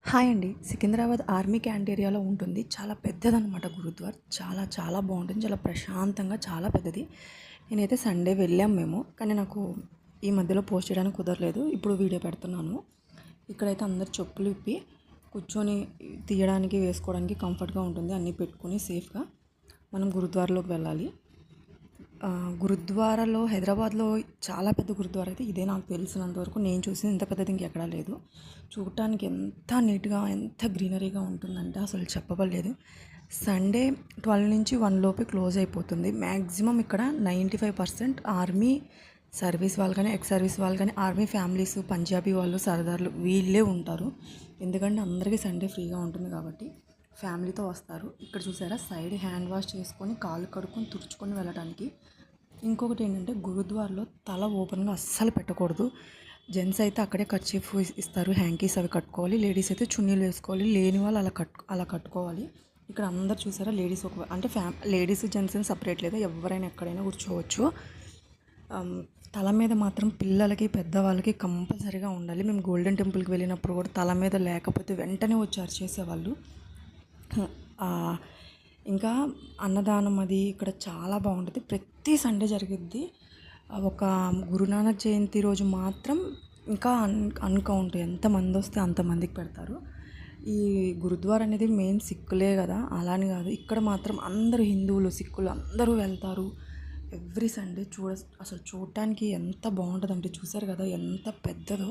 Hi అండి. Secunderabad army can't ఏరియాలో ఉంటుంది. చాలా పెద్దదనమాట గురుద్వార్. చాలా చాలా బావుంటుంది. చాలా ప్రశాంతంగా చాలా పెద్దది. నేనైతే సండే వెళ్ళాం మేము. కానీ నాకు ఈ మధ్యలో పోస్ట్ చేయడానికి కుదరలేదు. ఇప్పుడు వీడియో పెడుతున్నాను. ఇక్కడైతే అందరు చెప్పులు ఇప్పి కూర్చొని తీయడానికి, వేసుకోవడానికి కంఫర్ట్‌గా ఉంటుంది. అన్నీ పెట్టుకొని సేఫ్‌గా మనం గురుద్వార్‌లోకి వెళ్ళాలి. గురుద్వారాలో హైదరాబాద్లో చాలా పెద్ద గురుద్వారా అయితే ఇదే నాకు తెలిసినంత వరకు. నేను చూసింది ఇంత పెద్దది ఇంకెక్కడా లేదు. చూడటానికి ఎంత నీట్‌గా, ఎంత గ్రీనరీగా ఉంటుందంటే అసలు చెప్పబడలేదు. సండే 12 నుంచి 1 లోపే క్లోజ్ అయిపోతుంది. మ్యాక్సిమం ఇక్కడ 95% ఆర్మీ సర్వీస్ వాళ్ళు కానీ, ఎక్స్ సర్వీస్ వాళ్ళు కానీ, ఆర్మీ ఫ్యామిలీస్, పంజాబీ వాళ్ళు, సర్దార్లు వీళ్ళే ఉంటారు. ఎందుకంటే అందరికీ సండే ఫ్రీగా ఉంటుంది కాబట్టి ఫ్యామిలీతో వస్తారు. ఇక్కడ చూసారా సైడ్ హ్యాండ్ వాష్ చేసుకొని, కాళ్ళు కడుక్కొని, తుడుచుకొని వెళ్ళడానికి. ఇంకొకటి ఏంటంటే గురుద్వార్లో తల ఓపెన్గా అస్సలు పెట్టకూడదు. జెంట్స్ అయితే అక్కడే కర్చీఫ్ ఇస్తారు, హ్యాంకీస్ అవి కట్టుకోవాలి. లేడీస్ అయితే చున్నీలు వేసుకోవాలి. లేని వాళ్ళు అలా కట్టుకోవాలి. ఇక్కడ అందరు చూసారా లేడీస్ అంటే లేడీస్ జెంట్స్ అని సపరేట్ లేదు, ఎవరైనా ఎక్కడైనా కూర్చోవచ్చు. తల మీద మాత్రం పిల్లలకి, పెద్దవాళ్ళకి కంపల్సరీగా ఉండాలి. మేము గోల్డెన్ టెంపుల్కి వెళ్ళినప్పుడు కూడా తల మీద లేకపోతే వెంటనే వచ్చి అరిచేసేవాళ్ళు. ఇంకా అన్నదానం అది ఇక్కడ చాలా బాగుంటుంది. ప్రతి సండే జరిగిద్ది. ఒక గురునానక్ జయంతి రోజు మాత్రం ఇంకా అన్కౌంట్ ఎంతమంది వస్తే అంతమందికి పెడతారు. ఈ గురుద్వారా అనేది మెయిన్ సిక్కులే కదా, అలాని కాదు. ఇక్కడ మాత్రం అందరూ హిందువులు, సిక్కులు అందరూ వెళ్తారు ఎవ్రీ సండే. అసలు చూడటానికి ఎంత బాగుంటుందంటే చూసారు కదా ఎంత పెద్దదో.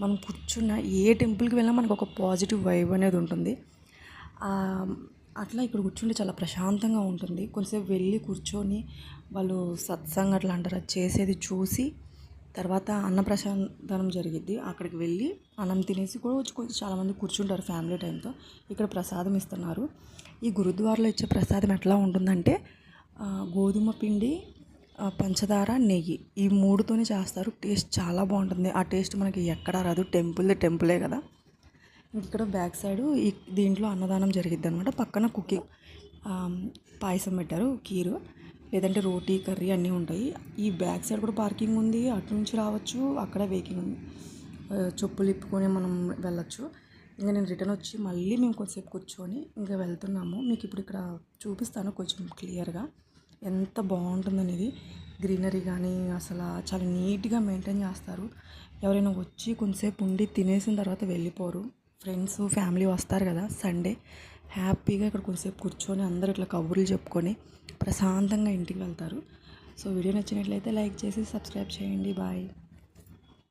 మనం కూర్చున్న ఏ టెంపుల్కి వెళ్ళినా మనకు ఒక పాజిటివ్ వైబ్ అనేది ఉంటుంది. అట్లా ఇక్కడ కూర్చుంటే చాలా ప్రశాంతంగా ఉంటుంది. కొంచెంసేపు వెళ్ళి కూర్చొని వాళ్ళు సత్సంగ్ అట్లా అంటారు, అది చేసేది చూసి తర్వాత అన్నప్రసాదం జరిగిద్ది. అక్కడికి వెళ్ళి అన్నం తినేసి కూడా కొంచెం చాలామంది కూర్చుంటారు ఫ్యామిలీ టైంతో. ఇక్కడ ప్రసాదం ఇస్తున్నారు. ఈ గురుద్వారాలో ఇచ్చే ప్రసాదం ఎట్లా ఉంటుందంటే గోధుమ పిండి, పంచదార, నెయ్యి ఈ మూడుతోనే చేస్తారు. టేస్ట్ చాలా బాగుంటుంది. ఆ టేస్ట్ మనకి ఎక్కడా రాదు. టెంపులే కదా. ఇక్కడ బ్యాక్ సైడు దీంట్లో అన్నదానం జరిగిద్ది అనమాట. పక్కన కుకింగ్ పాయసం పెట్టారు, కీరు, లేదంటే రోటీ, కర్రీ అన్నీ ఉంటాయి. ఈ బ్యాక్ సైడ్ కూడా పార్కింగ్ ఉంది. అటు నుంచి రావచ్చు, అక్కడ వెహికల్ ఉంది. చెప్పులు ఇప్పుకొని మనం వెళ్ళచ్చు. ఇంకా నేను రిటర్న్ వచ్చి మళ్ళీ మేము కొంచెంసేపు కూర్చొని ఇంకా వెళ్తున్నాము. మీకు ఇప్పుడు ఇక్కడ చూపిస్తాను కొంచెం క్లియర్గా ఎంత బాగుంటుందనేది. గ్రీనరీ కానీ అసలు చాలా నీట్గా మెయింటైన్ చేస్తారు. ఎవరైనా వచ్చి కొంచెంసేపు ఉండి తినేసిన తర్వాత వెళ్ళిపోరు. ఫ్రెండ్స్, ఫ్యామిలీ వస్తారు కదా సండే, హ్యాపీగా ఇక్కడ కొంచెంసేపు కూర్చొని అందరూ ఇట్లా కబుర్లు చెప్పుకొని ప్రశాంతంగా ఇంటికి వెళ్తారు. సో వీడియో నచ్చినట్లయితే లైక్ చేసి సబ్స్క్రైబ్ చేయండి. బాయ్.